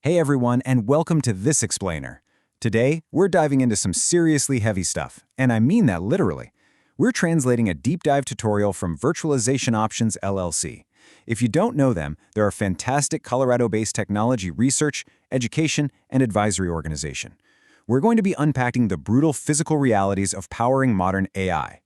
Hey everyone, and welcome to This Explainer. Today, we're diving into some seriously heavy stuff, and I mean that literally. We're translating a deep dive tutorial from Virtualization Options LLC. If you don't know them, they're a fantastic Colorado-based technology research, education, and advisory organization. We're going to be unpacking the brutal physical realities of powering modern AI.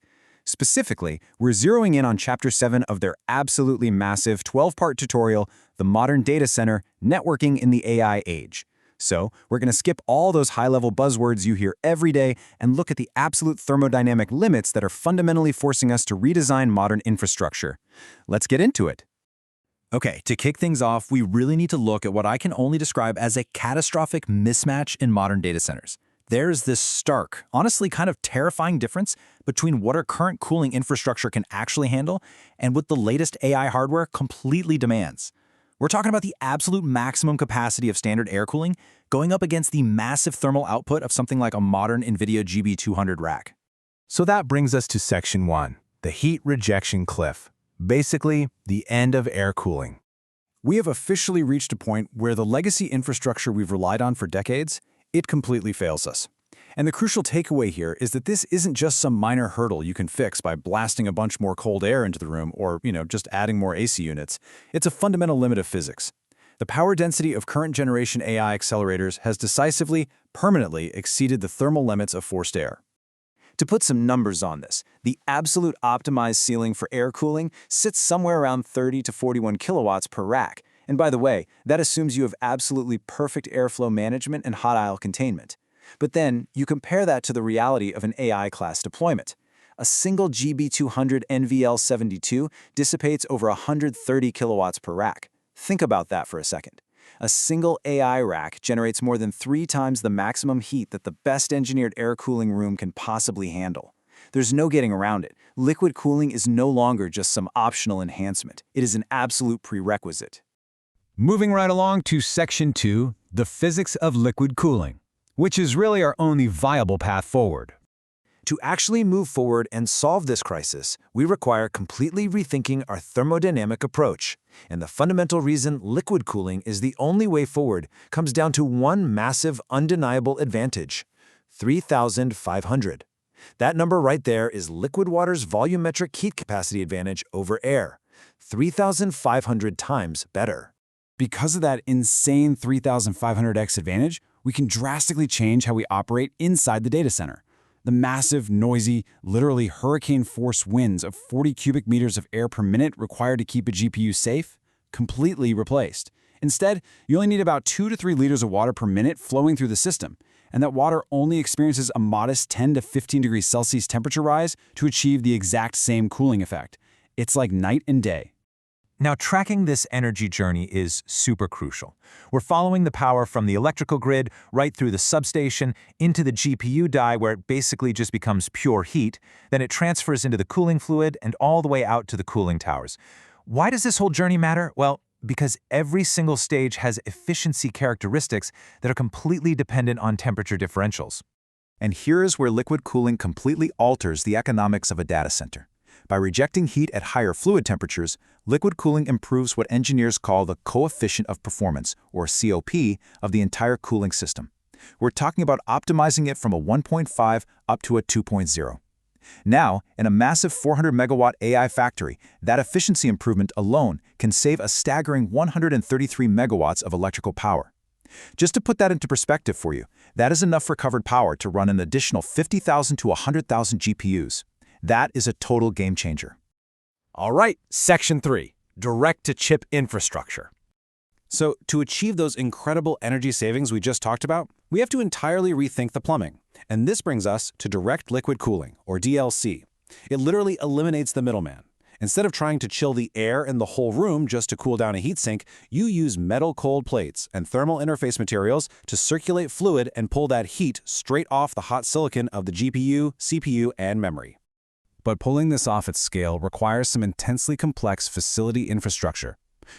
Specifically, we're zeroing in on Chapter 7 of their absolutely massive 12-part tutorial, The Modern Data Center, Networking in the AI Age. So, we're going to skip all those high-level buzzwords you hear every day and look at the absolute thermodynamic limits that are fundamentally forcing us to redesign modern infrastructure. Let's get into it. Okay, to kick things off, we really need to look at what I can only describe as a catastrophic mismatch in modern data centers. There's this stark, honestly kind of terrifying difference between what our current cooling infrastructure can actually handle and what the latest AI hardware completely demands. We're talking about the absolute maximum capacity of standard air cooling going up against the massive thermal output of something like a modern NVIDIA GB200 rack. So that brings us to Section 1, the heat rejection cliff. Basically, the end of air cooling. We have officially reached a point where the legacy infrastructure we've relied on for decades, it completely fails us. And the crucial takeaway here is that this isn't just some minor hurdle you can fix by blasting a bunch more cold air into the room or, just adding more AC units. It's a fundamental limit of physics. The power density of current generation AI accelerators has decisively, permanently exceeded the thermal limits of forced air. To put some numbers on this, the absolute optimized ceiling for air cooling sits somewhere around 30 to 41 kilowatts per rack. And by the way, that assumes you have absolutely perfect airflow management and hot aisle containment. But then, you compare that to the reality of an AI-class deployment. A single GB200 NVL72 dissipates over 130 kilowatts per rack. Think about that for a second. A single AI rack generates more than 3 times the maximum heat that the best engineered air cooling room can possibly handle. There's no getting around it. Liquid cooling is no longer just some optional enhancement. It is an absolute prerequisite. Moving right along to Section 2, the physics of liquid cooling, which is really our only viable path forward. To actually move forward and solve this crisis, we require completely rethinking our thermodynamic approach. And the fundamental reason liquid cooling is the only way forward comes down to one massive, undeniable advantage: 3,500. That number right there is liquid water's volumetric heat capacity advantage over air. 3,500 times better. Because of that insane 3,500x advantage, we can drastically change how we operate inside the data center. The massive, noisy, literally hurricane-force winds of 40 cubic meters of air per minute required to keep a GPU safe, completely replaced. Instead, you only need about 2 to 3 liters of water per minute flowing through the system, and that water only experiences a modest 10 to 15 degrees Celsius temperature rise to achieve the exact same cooling effect. It's like night and day. Now, tracking this energy journey is super crucial. We're following the power from the electrical grid right through the substation into the GPU die where it basically just becomes pure heat, then it transfers into the cooling fluid and all the way out to the cooling towers. Why does this whole journey matter? Well, because every single stage has efficiency characteristics that are completely dependent on temperature differentials. And here is where liquid cooling completely alters the economics of a data center. By rejecting heat at higher fluid temperatures, liquid cooling improves what engineers call the coefficient of performance, or COP, of the entire cooling system. We're talking about optimizing it from a 1.5 up to a 2.0. Now, in a massive 400 megawatt AI factory, that efficiency improvement alone can save a staggering 133 megawatts of electrical power. Just to put that into perspective for you, that is enough recovered power to run an additional 50,000 to 100,000 GPUs. That is a total game changer. All right, Section 3, direct-to-chip infrastructure. So, to achieve those incredible energy savings we just talked about, we have to entirely rethink the plumbing. And this brings us to direct liquid cooling, or DLC. It literally eliminates the middleman. Instead of trying to chill the air in the whole room just to cool down a heatsink, you use metal cold plates and thermal interface materials to circulate fluid and pull that heat straight off the hot silicon of the GPU, CPU, and memory. But pulling this off at scale requires some intensely complex facility infrastructure.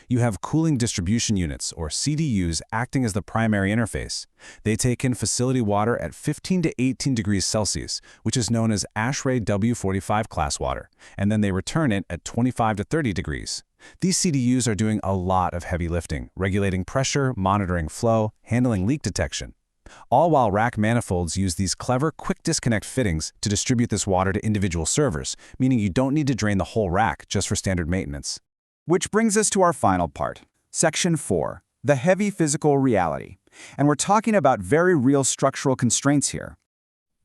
You have cooling distribution units, or CDUs, acting as the primary interface. They take in facility water at 15 to 18 degrees Celsius, which is known as ASHRAE W45 class water, and then they return it at 25 to 30 degrees. These CDUs are doing a lot of heavy lifting, regulating pressure, monitoring flow, handling leak detection. All while rack manifolds use these clever quick disconnect fittings to distribute this water to individual servers, meaning you don't need to drain the whole rack just for standard maintenance. Which brings us to our final part, Section 4, the heavy physical reality. And we're talking about very real structural constraints here.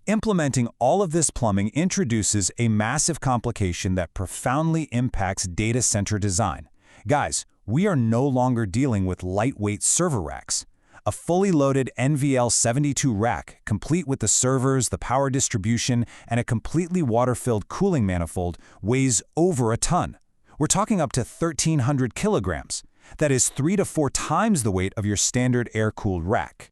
Implementing all of this plumbing introduces a massive complication that profoundly impacts data center design. Guys, we are no longer dealing with lightweight server racks. A fully loaded NVL72 rack, complete with the servers, the power distribution, and a completely water-filled cooling manifold, weighs over a ton. We're talking up to 1,300 kilograms. That is 3 to 4 times the weight of your standard air-cooled rack.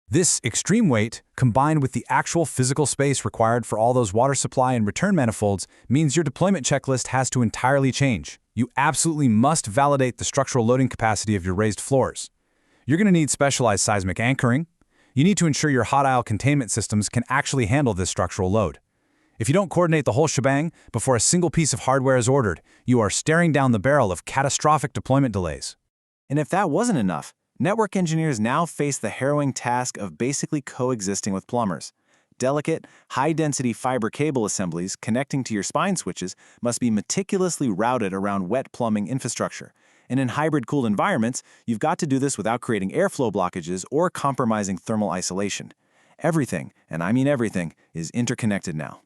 This extreme weight, combined with the actual physical space required for all those water supply and return manifolds, means your deployment checklist has to entirely change. You absolutely must validate the structural loading capacity of your raised floors. You're going to need specialized seismic anchoring. You need to ensure your hot aisle containment systems can actually handle this structural load. If you don't coordinate the whole shebang before a single piece of hardware is ordered, you are staring down the barrel of catastrophic deployment delays. And if that wasn't enough, network engineers now face the harrowing task of basically coexisting with plumbers. Delicate, high-density fiber cable assemblies connecting to your spine switches must be meticulously routed around wet plumbing infrastructure. And in hybrid-cooled environments, you've got to do this without creating airflow blockages or compromising thermal isolation. Everything, and I mean everything, is interconnected now.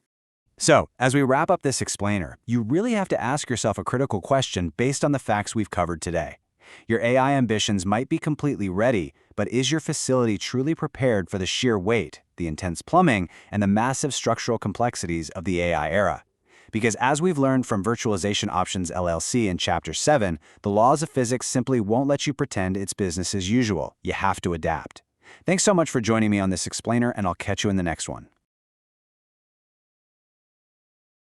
So, as we wrap up this explainer, you really have to ask yourself a critical question based on the facts we've covered today. Your AI ambitions might be completely ready, but is your facility truly prepared for the sheer weight, the intense plumbing, and the massive structural complexities of the AI era? Because as we've learned from Virtualization Options LLC in Chapter 7, the laws of physics simply won't let you pretend it's business as usual. You have to adapt. Thanks so much for joining me on this explainer, and I'll catch you in the next one.